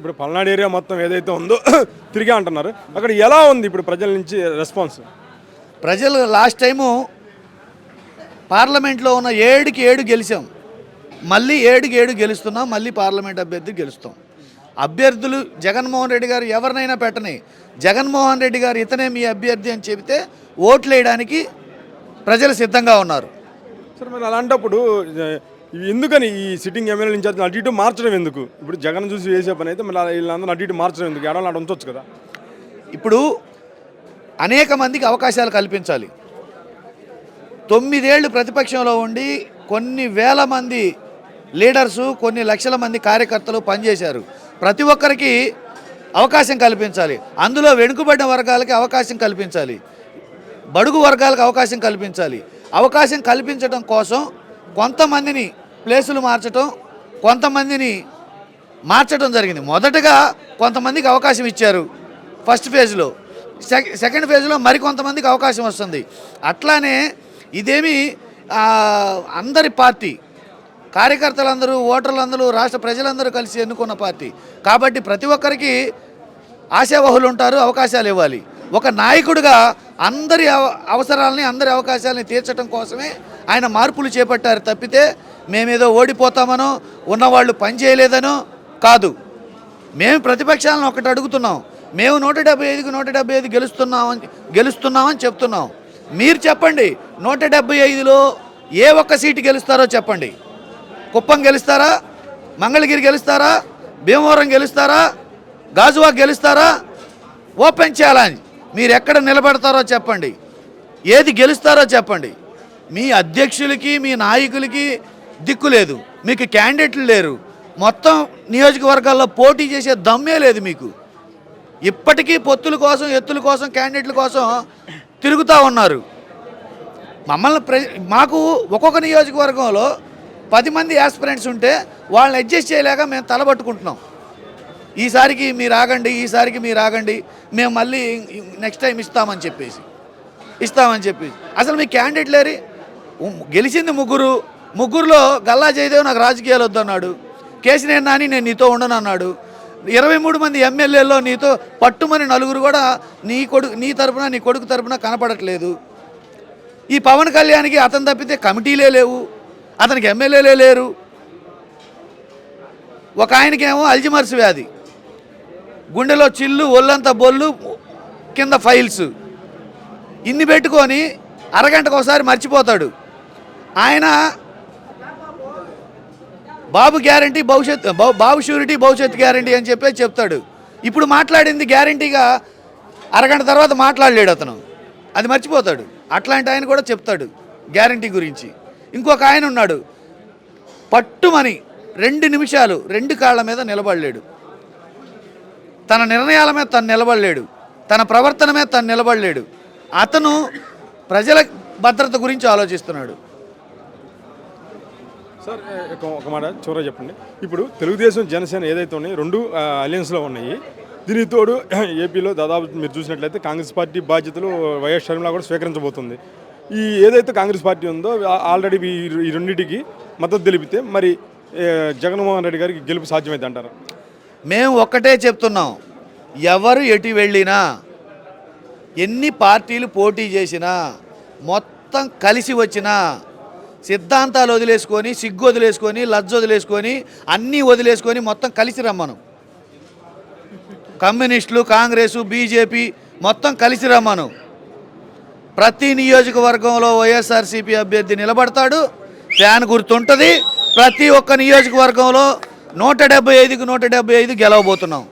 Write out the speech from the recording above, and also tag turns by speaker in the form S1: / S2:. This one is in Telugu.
S1: ఇప్పుడు పల్నాడు ఏరియా మొత్తం ఏదైతే ఉందో తిరిగి అంటున్నారు. అక్కడ ఎలా ఉంది ఇప్పుడు ప్రజల నుంచి రెస్పాన్స్?
S2: ప్రజలు లాస్ట్ టైము పార్లమెంట్లో ఉన్న 7కి 7 గెలిచాం, మళ్ళీ 7కి 7 గెలుస్తున్నాం, మళ్ళీ పార్లమెంట్ అభ్యర్థి గెలుస్తాం. అభ్యర్థులు జగన్మోహన్ రెడ్డి గారు ఎవరినైనా పెట్టని, జగన్మోహన్ రెడ్డి గారు ఇతనే మీ అభ్యర్థి అని చెబితే ఓట్లు వేయడానికి ప్రజలు సిద్ధంగా ఉన్నారు.
S1: సరే, మరి అలాంటప్పుడు ఎందుకని ఈ సిట్టింగ్ ఎమ్మెల్యే ఇన్ఛార్జ్ అటు ఇటు మార్చడం ఎందుకు? ఇప్పుడు జగన్ చూసి వేసే పని అయితే మళ్ళీ వీళ్ళందరూ అటు ఇటు మార్చడం ఎందుకు? ఎడవలు అటు ఉంచవచ్చు కదా.
S2: ఇప్పుడు అనేక మందికి అవకాశాలు కల్పించాలి. 9 ఏళ్ళు ప్రతిపక్షంలో ఉండి కొన్ని వేల మంది లీడర్సు, కొన్ని లక్షల మంది కార్యకర్తలు పనిచేశారు. ప్రతి ఒక్కరికి అవకాశం కల్పించాలి. అందులో వెనుకబడిన వర్గాలకి అవకాశం కల్పించాలి, బడుగు వర్గాలకు అవకాశం కల్పించాలి. అవకాశం కల్పించడం కోసం కొంతమందిని ప్లేసులు మార్చడం, కొంతమందిని మార్చడం జరిగింది. మొదటగా కొంతమందికి అవకాశం ఇచ్చారు ఫస్ట్ ఫేజ్లో, సెకండ్ ఫేజ్లో మరికొంతమందికి అవకాశం వస్తుంది. అట్లానే ఇదేమి అందరి పార్టీ, కార్యకర్తలందరూ, ఓటర్లందరూ, రాష్ట్ర ప్రజలందరూ కలిసి ఎన్నుకున్న పార్టీ కాబట్టి ప్రతి ఒక్కరికి ఆశావహులు ఉంటారు, అవకాశాలు ఇవ్వాలి. ఒక నాయకుడిగా అందరి అవసరాలని, అందరి అవకాశాలని తీర్చడం కోసమే ఆయన మార్పులు చేపట్టారు తప్పితే మేమేదో ఓడిపోతామనో, ఉన్నవాళ్ళు పని చేయలేదనో కాదు. మేము ప్రతిపక్షాలను ఒకటి అడుగుతున్నాం, మేము 175కి 175 గెలుస్తున్నామని చెప్తున్నాం. మీరు చెప్పండి, 175లో ఏ ఒక్క సీటు గెలుస్తారో చెప్పండి. కుప్పం గెలుస్తారా, మంగళగిరి గెలుస్తారా, భీమవరం గెలుస్తారా, గాజువాక్ గెలుస్తారా? Open challenge. మీరు ఎక్కడ నిలబడతారో చెప్పండి, ఏది గెలుస్తారో చెప్పండి. మీ అధ్యక్షులకి, మీ నాయకులకి దిక్కు లేదు, మీకు క్యాండిడేట్లు లేరు, మొత్తం నియోజకవర్గాల్లో పోటీ చేసే దమ్మే లేదు మీకు. ఇప్పటికీ పొత్తుల కోసం, ఎత్తుల కోసం, క్యాండిడేట్ల కోసం తిరుగుతూ ఉన్నారు. మాకు ఒక్కొక్క నియోజకవర్గంలో 10 మంది యాస్పిరెంట్స్ ఉంటే వాళ్ళని అడ్జస్ట్ చేయలేక మేము తలబట్టుకుంటున్నాం. ఈసారికి మీరు ఆగండి, ఈసారికి మీరు ఆగండి, మేము మళ్ళీ నెక్స్ట్ టైం ఇస్తామని చెప్పేసి అసలు మీ క్యాండిడేట్ లేరు. గెలిచింది ముగ్గురులో గల్లా జయదేవ్ నాకు రాజకీయాలు వద్దన్నాడు, కేసీఆర్ నాని నేను నీతో ఉండను అన్నాడు. 23 మంది ఎమ్మెల్యేల్లో నీతో పట్టుమని 4 కూడా నీ తరపున, నీ కొడుకు తరపున కనపడట్లేదు. ఈ పవన్ కళ్యాణ్కి అతను తప్పితే కమిటీలే లేవు, అతనికి ఎమ్మెల్యేలే లేరు. ఒక ఆయనకేమో అల్జిమర్స్ వ్యాధి, గుండెలో చిల్లు, ఒళ్ళంతా బొల్లు, కింద ఫైల్స్, ఇన్ని పెట్టుకొని అరగంటకు ఒకసారి మర్చిపోతాడు. ఆయన బాబు గ్యారంటీ భవిష్యత్తు, బాబు షూరిటీ భవిష్యత్తు గ్యారంటీ అని చెప్పి చెప్తాడు. ఇప్పుడు మాట్లాడింది గ్యారంటీగా అరగంట తర్వాత మాట్లాడలేడు అతను, అది మర్చిపోతాడు. అట్లాంటి ఆయన కూడా చెప్తాడు గ్యారంటీ గురించి. ఇంకొక ఆయన ఉన్నాడు, పట్టుమని 2 నిమిషాలు 2 కాళ్ళ మీద నిలబడలేడు, తన నిర్ణయాల మీద తను నిలబడలేడు, తన ప్రవర్తన మీద తను నిలబడలేడు. అతను ప్రజల భద్రత గురించి ఆలోచిస్తున్నాడు.
S1: సార్, ఒక మాట చివరగా చెప్పండి. ఇప్పుడు తెలుగుదేశం, జనసేన ఏదైతే ఉన్నాయో 2 అలయన్స్లో ఉన్నాయి. దీనికి తోడు ఏపీలో దాదాపు మీరు చూసినట్లయితే కాంగ్రెస్ పార్టీ బాధ్యతలు వైఎస్ షర్మిల కూడా స్వీకరించబోతుంది. ఈ ఏదైతే కాంగ్రెస్ పార్టీ ఉందో ఆల్రెడీ ఈ రెండింటికి మద్దతు తెలిపితే మరి జగన్మోహన్ రెడ్డి గారికి గెలుపు సాధ్యమైంది అంటారా?
S2: మేము ఒక్కటే చెప్తున్నాం, ఎవరు ఎటు వెళ్ళినా, ఎన్ని పార్టీలు పోటీ చేసినా, మొత్తం కలిసి వచ్చినా, సిద్ధాంతాలు వదిలేసుకొని, సిగ్గు వదిలేసుకొని, లజ్జ వదిలేసుకొని, అన్నీ వదిలేసుకొని మొత్తం కలిసి రమ్మను. కమ్యూనిస్టులు, కాంగ్రెసు, బీజేపీ మొత్తం కలిసి రమ్మను. ప్రతి నియోజకవర్గంలో వైఎస్ఆర్సీపీ అభ్యర్థి నిలబడతాడు, ఫ్యాన్ గుర్తుంటుంది. ప్రతి ఒక్క నియోజకవర్గంలో 175కి 175 గెలవబోతున్నాం.